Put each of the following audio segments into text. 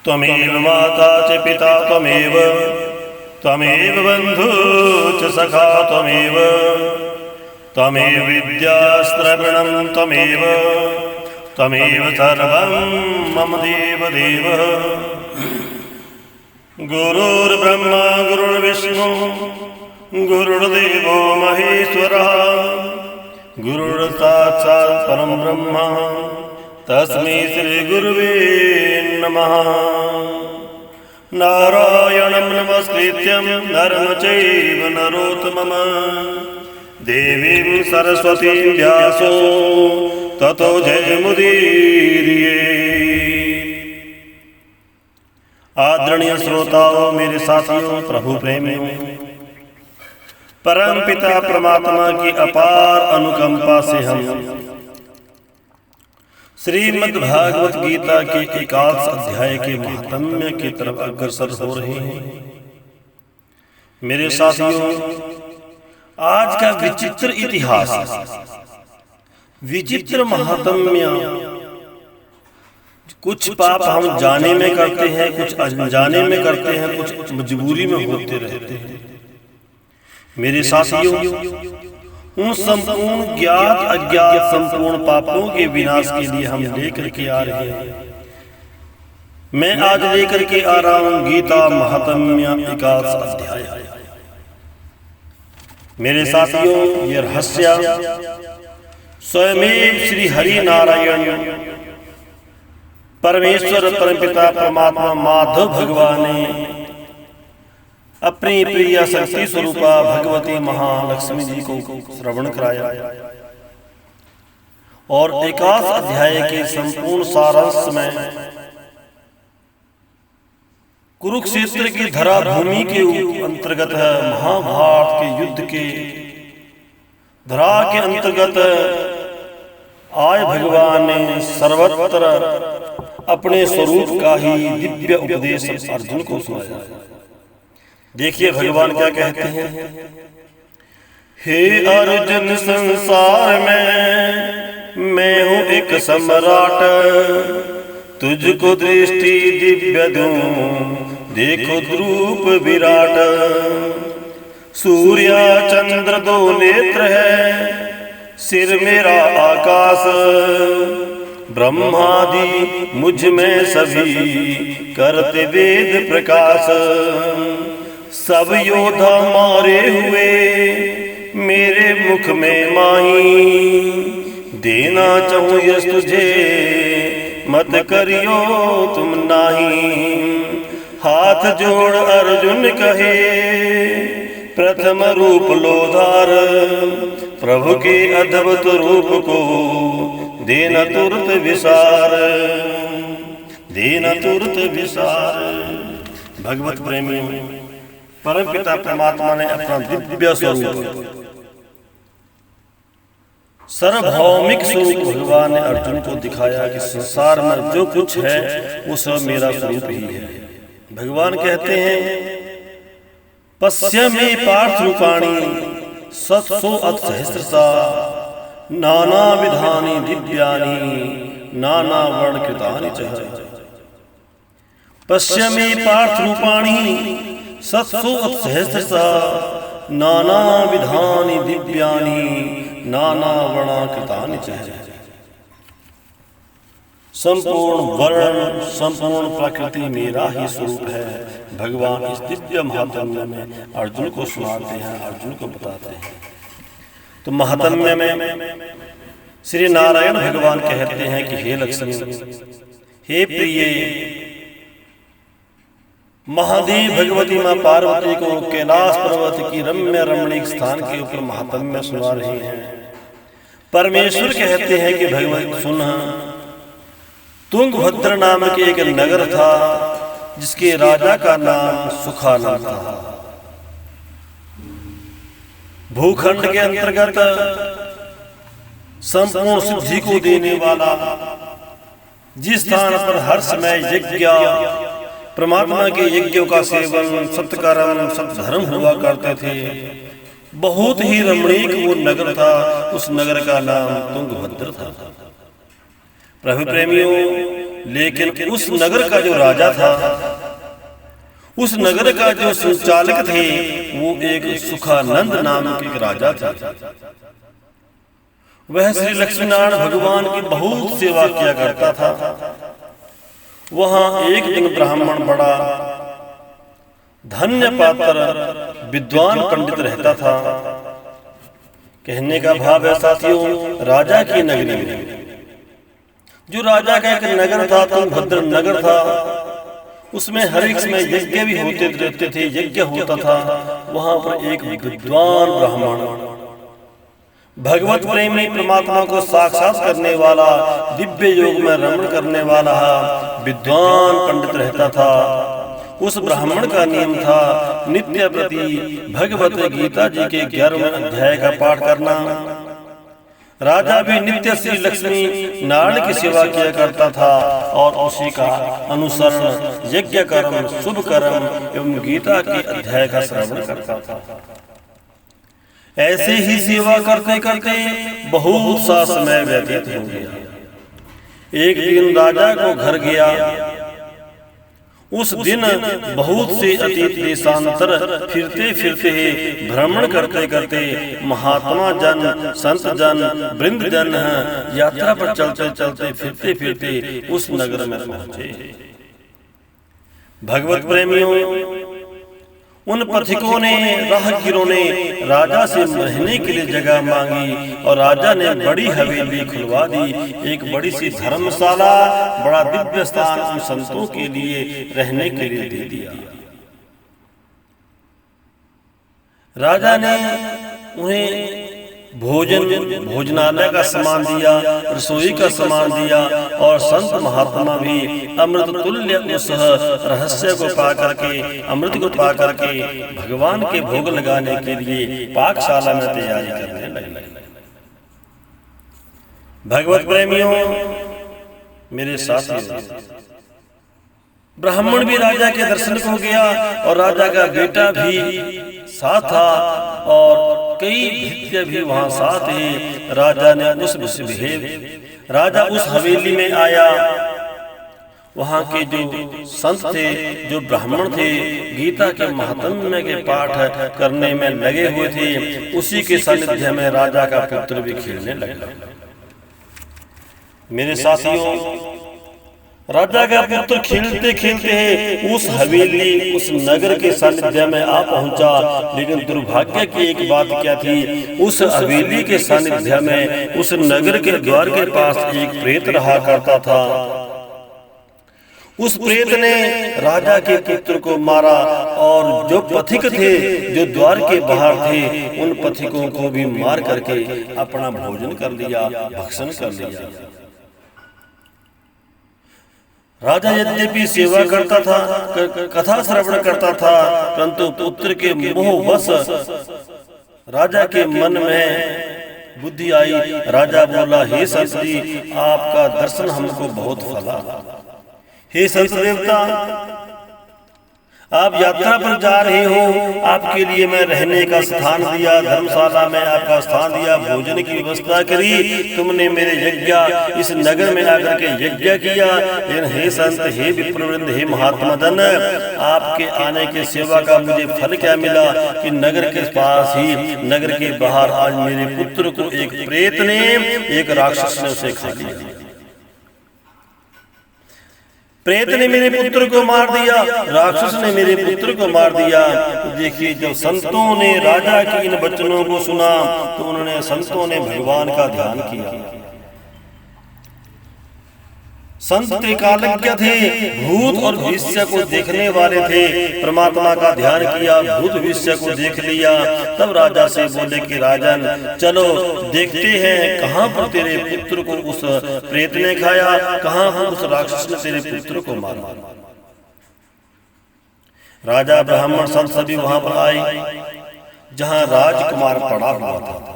त्वमेव माता च पिता त्वमेव, त्वमेव बन्धु च सखा त्वमेव, त्वमेव विद्यास्त्रविणं त्वमेव, त्वमेव सर्वं मम देवदेव। गुरुर्ब्रह्मा गुरुर्विष्णु गुरुर्देवो महेश्वरः, गुरुर्साक्षात् परं ब्रह्म तस्मै श्री गुरुवे नमः। नारायणं नमस्कृत्यं नरं चैव नरोत्तमं, देवीं सरस्वतीं व्यासो ततो जयमुदीरये। आदरणीय श्रोताओं, मेरे साथियों, प्रभु प्रेमियों, परम पिता परमात्मा की अपार अनुकंपा से हम श्रीमद् भागवत गीता के 11 अध्याय के महात्म्य की तरफ अग्रसर हो रहे हैं। मेरे साथियों, आज का विचित्र इतिहास, विचित्र महात्म्य, कुछ पाप हम जाने में करते हैं, कुछ अनजाने में करते हैं, कुछ मजबूरी में होते रहते हैं। मेरे साथियों, उन संपूर्ण ज्ञात अज्ञात संपूर्ण पापों के विनाश के लिए हम लेकर के आ रहे हैं। मैं आज लेकर के आ रहा हूं गीता महात्म्य 11 अध्याय। मेरे साथियों, ये रहस्य स्वयं श्री हरि नारायण परमेश्वर परमपिता परमात्मा माधव भगवान ने अपनी प्रिय शक्ति स्वरूपा भगवती महालक्ष्मी जी को श्रवण कराया और 11 अध्याय के संपूर्ण सारांश में कुरुक्षेत्र की धरा भूमि के अंतर्गत महाभारत के युद्ध के धरा के अंतर्गत आय भगवान ने सर्वत्र अपने स्वरूप का ही दिव्य उपदेश अर्जुन को सुनाया। देखिए भगवान क्या कहते हैं। हे अर्जुन, संसार में मैं हूँ एक सम्राट, तुझको दृष्टि दिव्य दूं, देखो रूप विराट। सूर्य चंद्र दो नेत्र है, सिर मेरा आकाश, ब्रह्मादि मुझ में सभी करते वेद प्रकाश। सब योद्धा मारे हुए मेरे मुख में माही, देना चाहूं यश तुझे मत करियो तुम नाही। हाथ जोड़ अर्जुन कहे प्रथम रूप लोधार, प्रभु के अद्भुत रूप को देना तुरंत विसार, देना तुरंत विसार। भगवत प्रेमी परमपिता परमात्मा ने अपना दिव्य स्वरूप, सार्वभौमिक स्वरूप भगवान ने अर्जुन को दिखाया कि संसार में जो कुछ है वो सब मेरा स्वरूप ही है। भगवान कहते हैं, पश्यमे पार्थ रूपाणि सत्सो अत्सहस्रसा, नाना विधानि दिव्यानि नाना वर्ण कृतानि च। पश्यमे पार्थ रूपाणि सत्सो अत्सहस्रसा, नाना विधानि दिव्यानि नाना वर्णाकृतानि च। संपूर्ण वर्ण संपूर्ण प्रकृति मेरा ही स्वरूप है। भगवान इस दिव्य महात्म्य में अर्जुन को सुनाते हैं, अर्जुन को बताते हैं। तो महात्म्य में श्री नारायण भगवान कहते हैं कि हे लक्ष्मी, हे प्रिय, महादेव भगवती माँ पार्वती को कैलाश पर्वत की रम्य रमणीक स्थान के ऊपर महात्म्य सुना रही हैं। परमेश्वर कहते हैं कि भगवती सुन, तुंगभद्र नामक एक नगर था जिसके राजा का नाम सुखानंद था। भूखंड के अंतर्गत संपूर्ण सिद्धि को देने वाला, जिस स्थान पर हर समय यज्ञ, परमात्मा के यज्ञों का सेवन, सत्कर्म, सत्धर्म हुआ करते थे, बहुत ही रमणीक वो नगर था। उस नगर का नाम तुंगभद्र था। प्रभु प्रेमियों, लेकिन उस नगर का जो राजा था, उस नगर का जो संचालक थे, वो एक सुखानंद नामक एक राजा था। वह श्री लक्ष्मीनारायण भगवान की बहुत सेवा किया करता था। वहां एक दिन ब्राह्मण बड़ा धन्य पात्र विद्वान पंडित रहता था। कहने का भाव है साथियों, राजा की नगरी में, जो राजा का एक नगर था, तुंगभद्र नगर था, उसमें हर एक समय यज्ञ भी होते रहते थे, यज्ञ होता था। वहां पर एक विद्वान ब्राह्मण, भगवत प्रेमी, परमात्मा को साक्षात करने वाला, दिव्य योग में रमण करने वाला विद्वान पंडित रहता था। उस ब्राह्मण का नियम था नित्य प्रति भगवत गीता जी के 11वें अध्याय का पाठ करना। राजा भी नित्य श्री लक्ष्मी नारायण की सेवा किया करता था और उसी का अनुसरण यज्ञ कर्म, शुभ कर्म एवं गीता के अध्याय का श्रवण करता था। ऐसे ही सेवा करते करते बहुत सा समय व्यतीत हो गया। एक दिन राजा को घर गया। उस दिन बहुत से अतीत देशांतर फिरते फिरते भ्रमण करते करते महात्मा जन, संत जन, वृंद जन यात्रा पर चलते चलते फिरते फिरते उस नगर में पहुंचे। भगवत प्रेमियों, उन पथिकों ने, राहगीरों ने राजा से रहने के लिए जगह मांगी और राजा ने बड़ी हवेली खुलवा दी। एक बड़ी सी धर्मशाला, बड़ा दिव्य स्थान उन संतों के लिए रहने के लिए दे दिया। राजा ने उन्हें भोजनालय का सामान दिया, रसोई का सामान दिया और संत महात्मा भी अमृत तुल्य उस रहस्य को पा करके, अमृत को पा करके भगवान के भोग लगाने के लिए पाकशाला में तैयारी करने लगे। भगवत प्रेमियों, मेरे साथियों, ब्राह्मण भी राजा के दर्शन को गया और राजा का बेटा भी साथ था और कई भृत्य भी वहां साथ ही। राजा ने राजा उस हवेली में आया। वहां के जो संत थे, जो ब्राह्मण थे, गीता के महात्म्य के पाठ करने में लगे हुए थे। उसी के सानिध्य में राजा का पुत्र भी खेलने लगा। मेरे साथियों, राजा का पुत्र खेलते खेलते उस हवेली, उस नगर के सानिध्य में आ पहुंचा। लेकिन दुर्भाग्य की एक बात क्या थी, उस हवेली के सानिध्य में, उस नगर के द्वार के पास एक प्रेत रहा करता था। उस प्रेत ने राजा के पुत्र को मारा और जो पथिक थे, जो द्वार के बाहर थे, उन पथिकों को भी मार करके अपना भोजन कर लिया, भक्षण कर लिया। राजा यद्यपि सेवा करता था, कथा श्रवण करता था, परंतु पुत्र के मोहवश राजा के मन में बुद्धि आई। राजा बोला, हे संत जी, आपका दर्शन हमको बहुत फला। हे संत देवता, आप यात्रा पर जा रहे हो, आपके लिए मैं रहने का स्थान दिया, धर्मशाला में आपका स्थान दिया, भोजन की व्यवस्था करी, तुमने मेरे यज्ञ इस नगर में आकर के यज्ञ किया। लेकिन हे संत, हे विप्रवृंद, हे महात्मा जन, आपके आने के सेवा का मुझे फल क्या मिला कि नगर के पास ही, नगर के बाहर आज मेरे पुत्र को एक प्रेत ने, एक राक्षस ने उसे खा लिया। प्रेत ने मेरे पुत्र को मार दिया, राक्षस ने मेरे पुत्र को मार दिया। तो देखिए, जब संतों ने राजा के इन वचनों को सुना तो उन्होंने, संतों ने भगवान का ध्यान किया। संत त्रिकालज्ञ थे, भूत और भविष्य को देखने वाले थे। परमात्मा का ध्यान किया, भूत भविष्य को देख लिया। तब राजा से बोले कि राजन, चलो देखते हैं कहाँ पर तेरे पुत्र को उस प्रेत ने खाया, कहाँ पर उस राक्षस ने तेरे पुत्र को मारा। राजा, ब्राह्मण, संत सभी वहां पर आए जहां राजकुमार पड़ा हुआ था।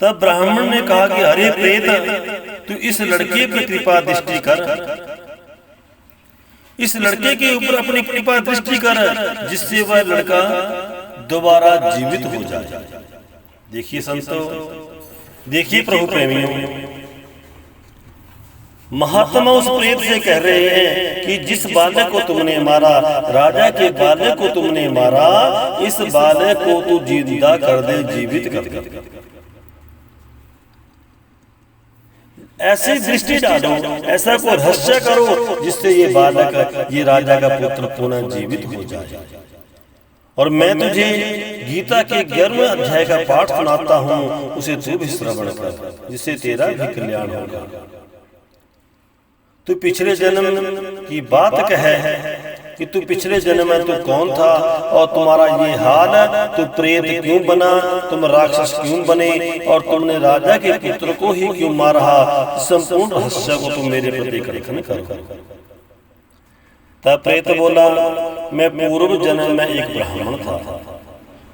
तब ब्राह्मण ने कहा कि अरे प्रेत, तू इस लड़के पर कृपा दृष्टि कर, इस लड़के के ऊपर अपनी कृपा दृष्टि कर, जिससे वह लड़का दोबारा जीवित हो जाए। देखिए संतों, देखिए प्रभु प्रेमियों, महात्मा उस प्रेत से कह रहे हैं कि जिस बालक को तुमने मारा, राजा के बालक को तुमने मारा, इस बालक को तू जिंदा कर दे, जीवित कर दे। ऐसी दृष्टि डालो, ऐसा कोई रहस्य करो जिससे ये बालक, ये राजा का पुत्र पुनः जीवित हो जाए। और मैं तुझे गीता के 11वें अध्याय का पाठ सुनाता हूँ, उसे तू भी श्रवण कर, जिससे तेरा भी कल्याण होगा। तू पिछले जन्म की बात कहे कि तू पिछले जन्म में तू कौन था और तुम्हारा ये हाल, तू प्रेत क्यों बना, तुम राक्षस क्यों बने और तुमने राजा के पुत्र को ही क्यों मारा। संपूर्ण रहस्य को तुम मेरे प्रति कथन करो। तब प्रेत बोला, मैं पूर्व जन्म में एक ब्राह्मण था।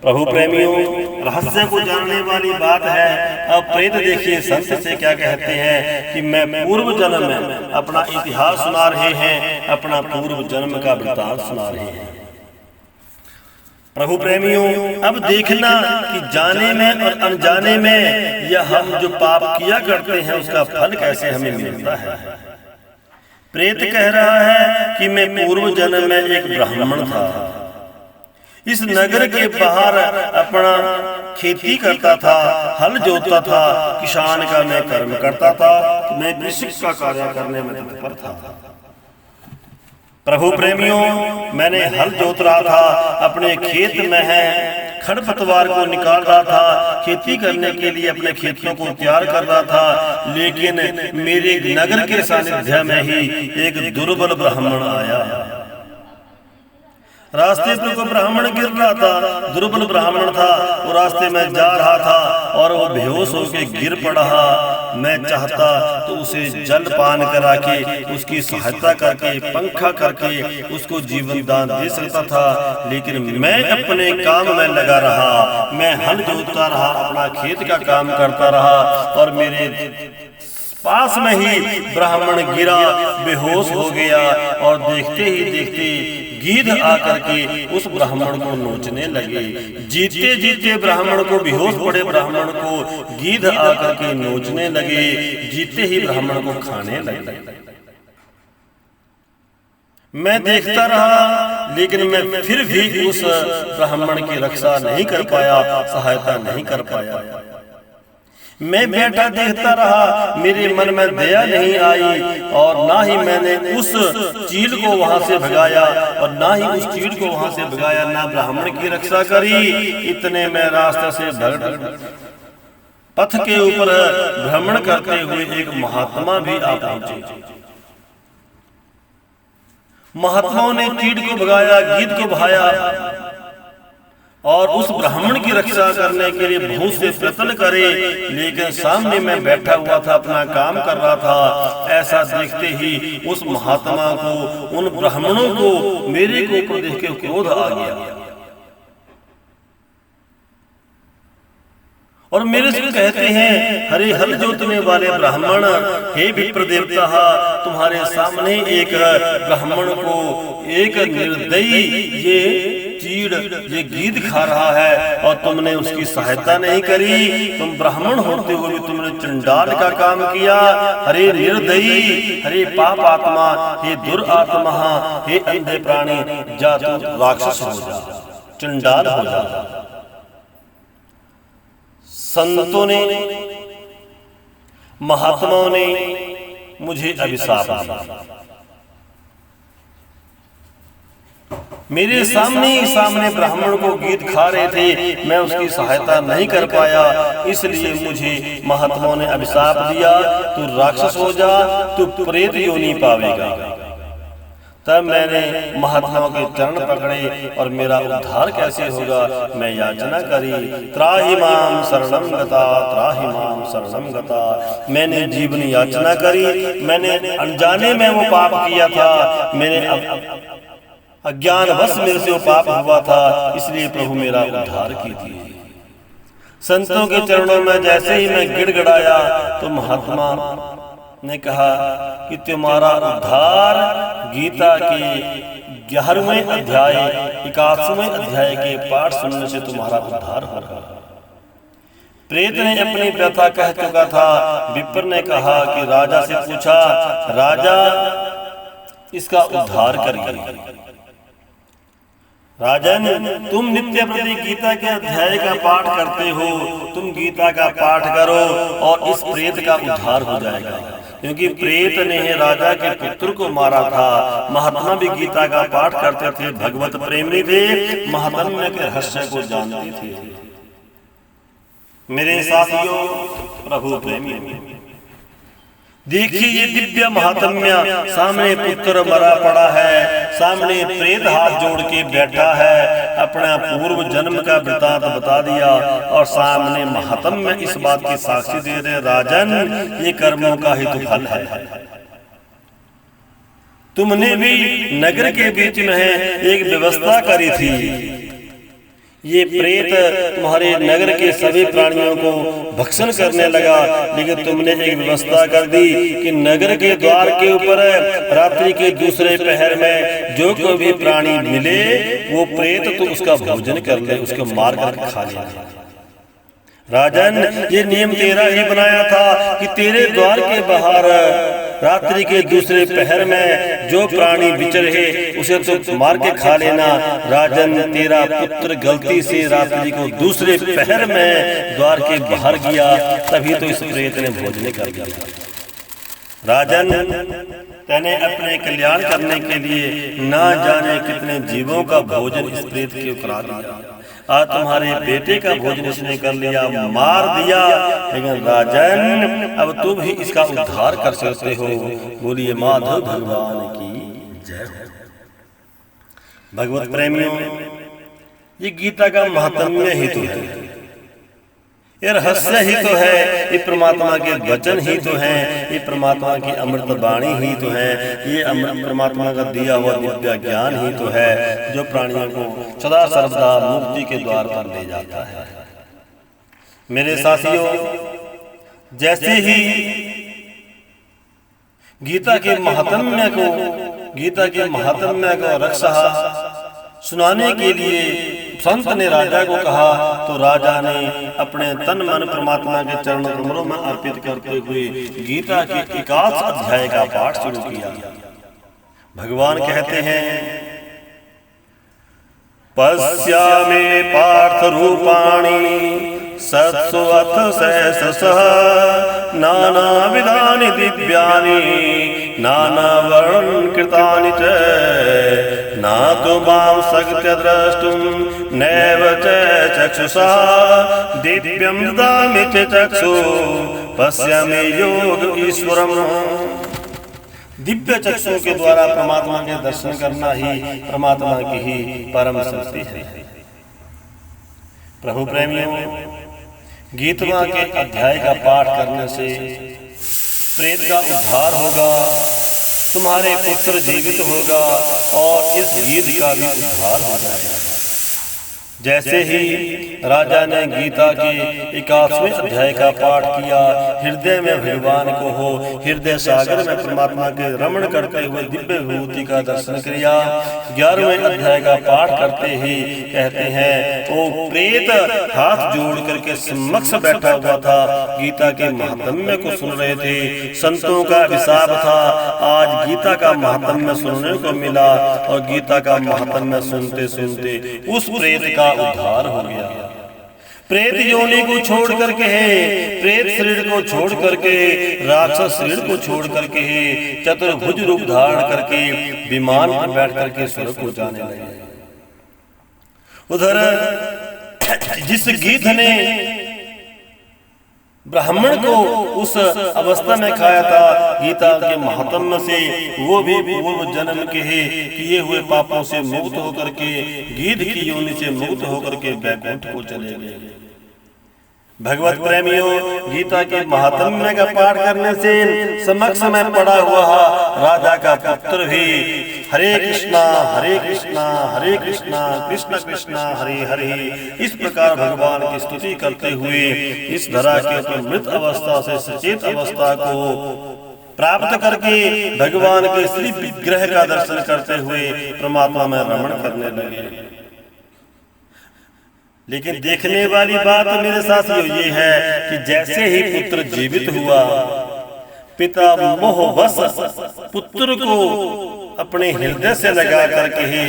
प्रभु प्रेमियों, रहस्य को जानने वाली बात है। अब प्रेत देखिए संत से क्या कहते हैं कि मैं पूर्व जन्म में अपना इतिहास सुना रहे हैं, अपना पूर्व जन्म का वृतांत सुना रहे हैं। प्रभु प्रेमियों, अब देखना कि जाने में और अनजाने में यह हम जो पाप किया करते हैं उसका फल कैसे हमें मिलता है। प्रेत कह रहा है कि मैं पूर्व जन्म में एक ब्राह्मण था, इस नगर के बाहर अपना खेती करता था, हल जोतता था, किसान का मैं कर्म करता था, मैं कृषि का कार्य करने में तत्पर था। प्रभु प्रेमियों, मैंने हल जोत रहा था, अपने खेत में है खरपतवार को निकाल रहा था, खेती करने के लिए अपने खेतों को तैयार कर रहा था, लेकिन मेरे नगर के सानिध्य में ही एक दुर्बल ब्राह्मण आया। रास्ते पर कोई ब्राह्मण गिर रहा था, दुर्बल ब्राह्मण था, वो रास्ते में जा रहा था और वो बेहोश होकर गिर पड़ा। मैं चाहता तो उसे जल पान करा के, उसकी सहायता करके, पंखा करके उसको जीवन दान दे सकता था, लेकिन मैं अपने काम में लगा रहा, मैं हल जोतता रहा, अपना खेत का काम करता रहा और मेरे पास में ही ब्राह्मण गिरा, बेहोश हो गया और देखते ही देखते गीध आकर के उस ब्राह्मण को नोचने लगे। जीते जीते ब्राह्मण को, बेहोश पड़े ब्राह्मण को गीध आकर के नोचने लगे, जीते ही ब्राह्मण को खाने लगे। मैं देखता रहा, लेकिन मैं फिर भी उस ब्राह्मण की रक्षा नहीं कर पाया, सहायता नहीं कर पाया। मैं बैठा देखता रहा, मेरे मन में दया नहीं आई और ना ही मैंने उस चील को वहां से भगाया और ना ही उस चील को वहां से भगाया, ना ब्राह्मण की रक्षा करी। इतने में रास्ते से पथ के ऊपर भ्रमण करते हुए एक महात्मा भी आ पहुंचे। महात्माओं ने चीड़ को भगाया, गीध को भगाया और उस ब्राह्मण की रक्षा करने के लिए बहुत से प्रयत्न करे, लेकिन सामने मैं बैठा हुआ था, अपना काम कर रहा था। ऐसा देखते ही उस महात्मा को, उन ब्राह्मणों को मेरे को ऊपर देख के क्रोध आ गया और मेरे से कहते हैं, हरे हल जोतने वाले ब्राह्मण, हे विप्र देवता, तुम्हारे सामने एक ब्राह्मण को एक निर्दयी ये चीड़, ये गीध खा रहा है और तुमने उसकी सहायता नहीं करी। तुम ब्राह्मण होते हुए भी तुमने चंडाल का काम किया। हरे निर्दयी, हरे पाप आत्मा, हे दुरात्मा, हे अंधे प्राणी, जा तू राक्षस हो जा, चंडाल हो जा। संतों ने, महात्माओं ने मुझे अभिशाप दिया। मेरे सामने ब्राह्मण को गीध खा रहे थे, मैं उसकी सहायता नहीं कर पाया, इसलिए मुझे महात्माओं ने अभिशाप दिया, तू राक्षस हो जा, तू प्रेत योनि पावेगा। तब मैंने महात्माओं के चरण पकड़े और मेरा उद्धार कैसे होगा मैं याचना करी। त्राहि माम शरणं गता, त्राहि माम शरणं गता। मैंने जीवन याचना करी, मैंने अनजाने में वो पाप किया था, मैंने अज्ञानवश मेरे से वो पाप हुआ था, इसलिए प्रभु मेरा उद्धार कीजिए। संतों के चरणों में जैसे ही मैं गिड़गिड़ाया तो महात्मा ने कहा कि तुम्हारा उद्धार गीता के 11वें अध्याय 81वें अध्याय के पाठ सुनने से तुम्हारा उद्धार होगा। प्रेत ने अपनी व्यथा कह चुका था। विप्र ने कहा कि राजा से पूछा, राजा इसका उद्धार करिए। राजन, तुम नित्य प्रति गीता के अध्याय का पाठ करते हो, तुम गीता का पाठ करो और इस प्रेत का उद्धार हो जाएगा। क्योंकि प्रेत ने राजा के पुत्र को मारा था। महात्मा भी गीता का पाठ करते थे, भगवत प्रेमी थे, महात्म्य के रहस्य को जानते थे। मेरे साथियों, प्रभु प्रेमी, देखिए ये दिव्य महात्म्य, सामने पुत्र मरा पड़ा है, सामने प्रेत हाथ जोड़ के बैठा है, अपना पूर्व जन्म का वृतांत बता दिया और सामने महात्म्य इस बात की साक्षी दे रहे, राजन ये कर्मों का ही तो फल है। तुमने भी नगर के बीच में एक व्यवस्था करी थी, ये प्रेत तुम्हारे नगर के सभी प्राणियों को भक्षण करने लगा, लेकिन तुमने एक व्यवस्था कर दी कि नगर के द्वार के ऊपर रात्रि के दूसरे पहर में जो कोई भी प्राणी मिले वो प्रेत तो उसका भोजन कर ले, उसको मार कर खा ले। राजन, ये नियम तेरा ही बनाया था कि तेरे द्वार के बाहर रात्रि के दूसरे पहर में जो प्राणी विचरे उसे तो मार के खा लेना। राजन, तेरा पुत्र गलती से रात्रि को दूसरे पहर में द्वार के बाहर गया, तभी तो इस प्रेत ने भोजन कर दिया। राजन, तूने अपने कल्याण करने के लिए ना जाने कितने जीवों का भोजन इस प्रेत के करा दिया। आज तुम्हारे बेटे का भोजन इसने कर लिया, मार दिया, लेकिन राजन अब तुम ही इसका उद्धार कर सकते हो। बोलिए माधव भगवान की जय हो। भगवत प्रेमियों, ये गीता का महात्म्य ही तो है, ये रहस्य ही तो है, ये परमात्मा के वचन ही तो हैं, ये परमात्मा की अमृत वाणी ही तो है, ये परमात्मा का दिया हुआ दिव्य ज्ञान ही तो है जो प्राणियों को सदा सर्वदा मुक्ति के द्वार पर ले जाता है। मेरे साथियों, जैसे ही गीता के महात्म्य को रक्षा सुनाने के लिए संत ने राजा को कहा, तो राजा ने अपने तन मन परमात्मा के चरण कमलों में अर्पित करते हुए गीता के 21 अध्याय का पाठ शुरू किया। भगवान कहते हैं, पश्यामि पार्थ रूपाणि सत्सु अथ सहस्रशः नानाविधानि दिव्यानि नानावर्णकृतानि च ना तो मां शक्य द्रष्टुं नैव च चक्षुषा दिव्यं ददामि च चक्षु पश्यामि योग ईश्वरम्। दिव्य चक्षु के द्वारा परमात्मा के दर्शन करना ही परमात्मा की ही परम शक्ति है। प्रभु प्रेमियों, गीता के अध्याय का पाठ करने से प्रेत का उद्धार होगा, तुम्हारे पुत्र जीवित होगा और इस गीत का भी उद्धार हो जाएगा। जैसे ही राजा ने गीता के 21वें अध्याय का पाठ किया, हृदय में भगवान को हो, हृदय सागर में परमात्मा के रमण करते हुए दिव्य विभूति का दर्शन किया। 11वें अध्याय का पाठ करते ही कहते हैं, ओ प्रेत हाथ जोड़ करके समक्ष बैठा हुआ था, गीता के महात्म्य को सुन रहे थे, संतों का अभिशाप था, आज गीता का महात्म्य सुनने को मिला और गीता का महात्म्य सुनते सुनते उस प्रेत का उद्धार हो गया। प्रेत योनि को छोड़ करके है, प्रेत शरीर को छोड़ करके, राक्षस शरीर को छोड़ करके है, चतुर्भुज रूप धारण करके विमान पर बैठ करके स्वर्ग को जाने लगे। उधर जिस गीत ने ब्राह्मण को उस अवस्था में खाया था, गीता के महात्म्य से वो भी पूर्व जन्म के किए हुए पापों से मुक्त होकर के, गीध की योनि से मुक्त होकर के वैकुंठ को चले गए। भगवत प्रेमियों, गीता के महात्म्य का पाठ करने से समक्ष में पड़ा हुआ राजा का पुत्र भी हरे कृष्णा हरे कृष्णा हरे कृष्णा कृष्ण कृष्णा हरे हरे इस प्रकार भगवान की स्तुति करते हुए इस धरा के ऊपर मृत अवस्था से सचेत अवस्था को प्राप्त करके भगवान के श्री विग्रह का दर्शन करते हुए परमात्मा में रमण करने लगे। लेकिन देखने वाली बात मेरे साथियों ये है कि जैसे ही पुत्र जीवित हुआ, पिता मोहवश पुत्र को अपने हृदय से लगा करके ही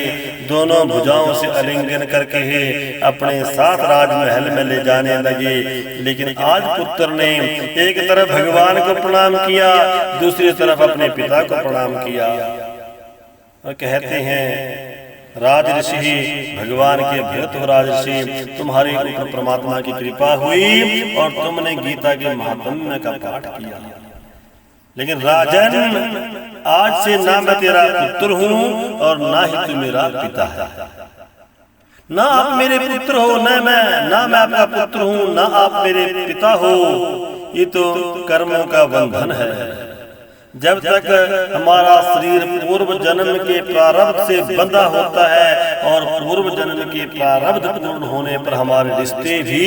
दोनों भुजाओं से आलिंगन करके ही अपने साथ राजमहल में ले जाने लगे। लेकिन आज पुत्र ने एक तरफ भगवान को प्रणाम किया, दूसरी तरफ अपने पिता को प्रणाम किया और कहते हैं, राज ऋषि, भगवान के भक्त हो राज ऋषि, तुम्हारे ऊपर परमात्मा की कृपा हुई और तुमने गीता के महात्म्य का पाठ किया। लेकिन राजन, आज से ना मैं तेरा पुत्र हूं और ना ही तू मेरा पिता है। ना आप मेरे पुत्र हो, ना मैं आपका पुत्र हूं, ना आप मेरे पिता हो। ये तो कर्मों का बंधन है। जब तक हमारा शरीर पूर्व जन्म के प्रारब्ध से बंधा होता है और पूर्व जन्म के प्रारब्ध पूर्ण होने पर हमारे रिश्ते भी,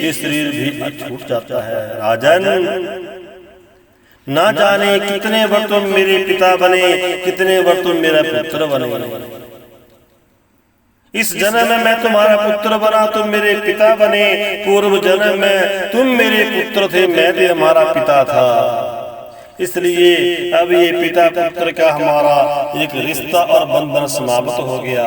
ये शरीर भी छूट जाता है। राजन, ना जाने कितने बार तुम मेरे पिता बने, कितने बार तुम मेरा पुत्र बने। इस जन्म में मैं तुम्हारा पुत्र बना, तुम मेरे पिता बने। पूर्व जन्म में तुम मेरे पुत्र थे, मैं भी हमारा पिता था। इसलिए अब ये पिता पुत्र का हमारा एक रिश्ता और बंधन समाप्त हो गया।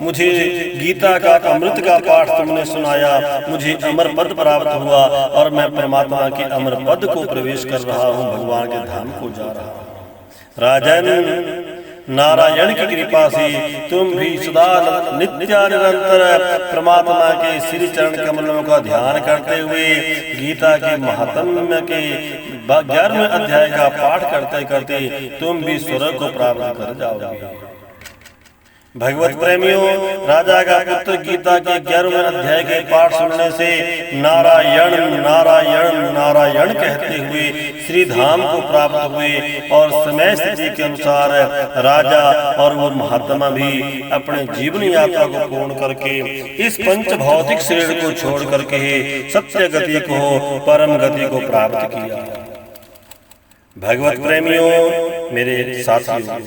मुझे गीता का अमृत का पाठ तुमने सुनाया, मुझे अमर पद प्राप्त हुआ और मैं परमात्मा के अमर पद को प्रवेश कर रहा हूँ, भगवान के धाम को जा रहा हूँ। राजन, नारायण की कृपा से तुम भी सदा नित्य निरंतर परमात्मा के श्री चरण कमलों का ध्यान करते हुए गीता के महात्म्य के 11वें अध्याय का पाठ करते करते तुम भी स्वर्ग को प्राप्त कर जाओगे। भगवत प्रेमियों, राजा का पुत्र गीता के 11वें अध्याय के पाठ सुनने से नारायण नारायण नारायण कहते हुए श्री धाम को प्राप्त हुए और समय स्थिति के अनुसार राजा और वो महात्मा भी अपने जीवन यात्रा को पूर्ण करके इस पंच भौतिक शरीर को छोड़ करके सत्य गति को, परम गति को प्राप्त किया। भगवत प्रेमियों, मेरे साथियों,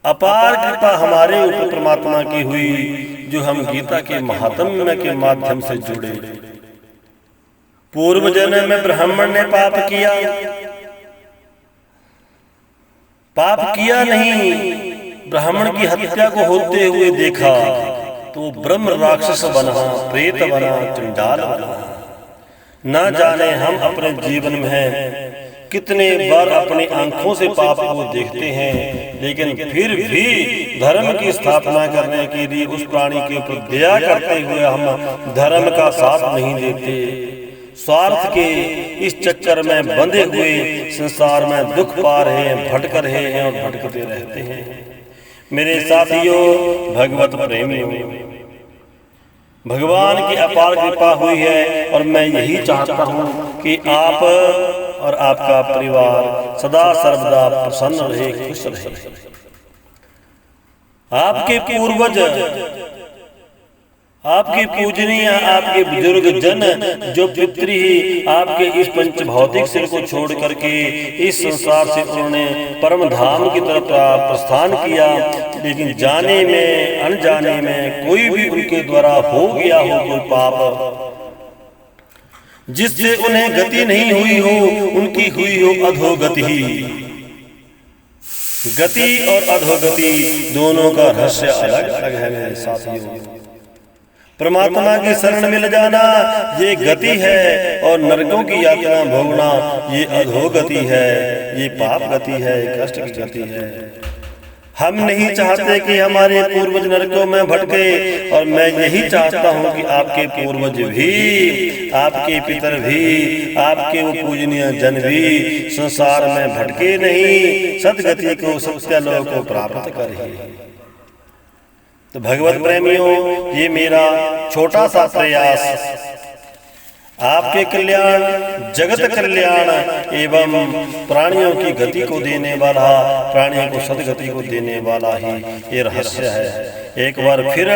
अपार कृपा हमारे ऊपर परमात्मा की हुई जो हम गीता के महात्म्य के माध्यम से जुड़े। पूर्व जन्म में ब्राह्मण ने पाप किया नहीं, ब्राह्मण की हत्या को होते हुए देखा तो ब्रह्म राक्षस बना, प्रेत बना, चंडाल बना। ना जाने हम अपने जीवन में कितने बार अपनी आंखों से पाप को देखते हैं, लेकिन फिर भी धर्म की स्थापना करने के लिए उस प्राणी के ऊपर दया करते हुए हम धर्म का साथ नहीं देते। स्वार्थ के इस चक्कर में बंधे हुए संसार में दुख पा रहे हैं, भटक रहे हैं और भटकते रहते हैं। मेरे साथियों, भगवत प्रेमियों, भगवान की अपार कृपा हुई है और मैं यही चाहता हूँ कि आप और आपका परिवार सदा सर्वदा प्रसन्न रहे, खुश रहे। आपके पूर्वज, आपके पूजनीय, आपके बुजुर्ग जन जो पितृ ही आपके इस पंच भौतिक शरीर को छोड़ करके इस संसार से उन्होंने परम धाम की तरफ प्रस्थान किया, लेकिन जाने में अनजाने में कोई भी उनके द्वारा हो गया हो कोई पाप जिससे उन्हें गति नहीं हुई हो, उनकी हुई हो अधोगति। गति और अधोगति दोनों का रहस्य अलग अलग है मेरे साथियों। परमात्मा की शरण मिल जाना ये गति है और नरकों की यातना भोगना ये अधोगति है, ये पाप गति है, कष्ट की गति है। हम नहीं चाहते कि हमारे पूर्वज नरकों में भटके और मैं यही चाहता हूँ कि आपके पूर्वज भी, आपके पितर भी, आपके वो पूजनीय जन भी संसार में भटके नहीं, सदगति को, सत्यलोक को प्राप्त करें। तो भगवत प्रेमियों, ये मेरा छोटा सा प्रयास आपके कल्याण, जगत कल्याण एवं प्राणियों की गति को देने वाला, प्राणियों को सदगति को देने वाला ही ये रहस्य है। एक बार फिर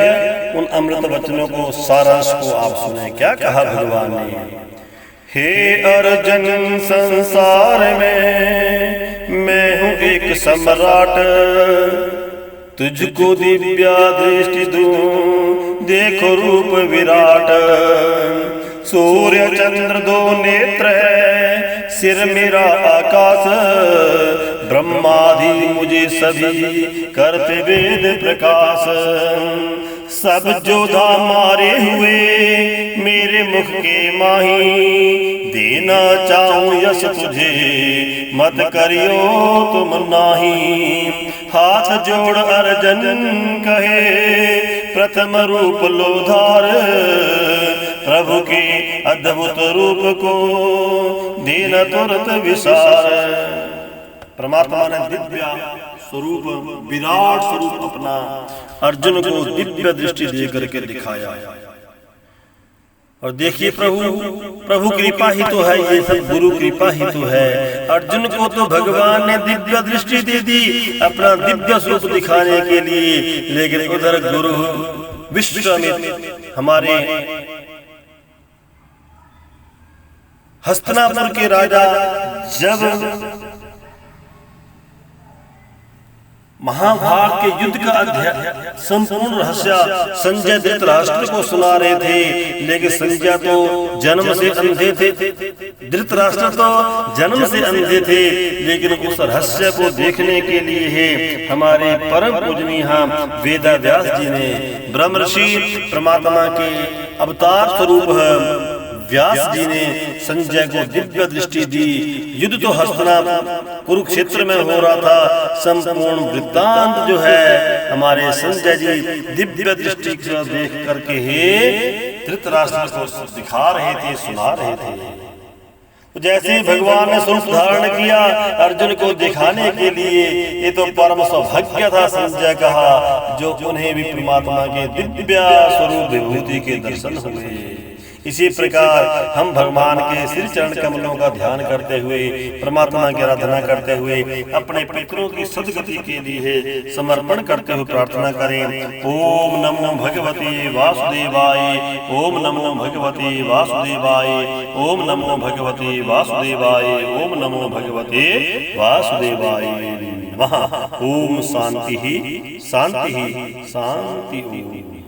उन अमृत वचनों को, सारांश को आप सुने। क्या कहा भगवान ने? हे अर्जुन, संसार में मैं हूँ एक सम्राट, तुझको दिव्या दृष्टि दूं, देखो रूप विराट। सूर्य चंद्र दो नेत्र है, सिर मेरा आकाश। ब्रह्मादि मुझे सभी करते वेद प्रकाश। सब जोधा मारे हुए मेरे मुख के माही, देना चाहूं यश तुझे मत करियो तुम नाही। हाथ जोड़ अर्जन कहे प्रथम रूप लो धार, प्रभु के अद्भुत रूप को देना तुरंत विसार। परमात्मा ने दिव्य स्वरूप विराट स्वरूप अपना अर्जुन को दिव्य दृष्टि दे करके दिखाया। और देखिए प्रभु कृपा ही तो है, ये सब गुरु कृपा ही तो है। अर्जुन को तो भगवान ने दिव्य दृष्टि दे दी अपना दिव्य स्वरूप दिखाने के लिए, लेकिन उधर गुरु विश्वामित्र हमारे हस्तिनापुर के राजा जब महाभारत के युद्ध का संपूर्ण रहस्य संजय धृतराष्ट्र को सुना रहे थे, लेकिन संजय तो जन्म से अंधे थे, धृतराष्ट्र तो जन्म से अंधे थे, लेकिन उस रहस्य को देखने के लिए हमारे परम पूजनीय वेदव्यास जी ने, ब्रह्म ऋषि परमात्मा के अवतार स्वरूप व्यास जी ने संजय को दिव्य दृष्टि दी। युद्ध तो हस्तिनापुर कुरुक्षेत्र में हो रहा था, संपूर्ण वृत्तांत जो है हमारे संजय जी दिव्य दृष्टि से देख करके ही धृतराष्ट्र को दिखा रहे थे, सुना रहे थे। तो जैसे ही भगवान ने स्वरूप धारण किया अर्जुन को दिखाने के लिए, ये तो परम सौभाग्य था संजय कहा, जो उन्हें भी परमात्मा के दिव्य स्वरूप विभूति के दर्शन हुए। इसी प्रकार हम भगवान के श्री चरण कमलों का ध्यान करते हुए, परमात्मा की आराधना करते हुए, अपने पितरों की सद्गति के लिए समर्पण करते हुए प्रार्थना करें। ओम नमो भगवते वासुदेवाय, ओम नमो भगवते वासुदेवाय, ओम नमो भगवते वासुदेवाय, ओम नमो भगवते वासुदेवाय नमः। ओम शांति शांति शांति।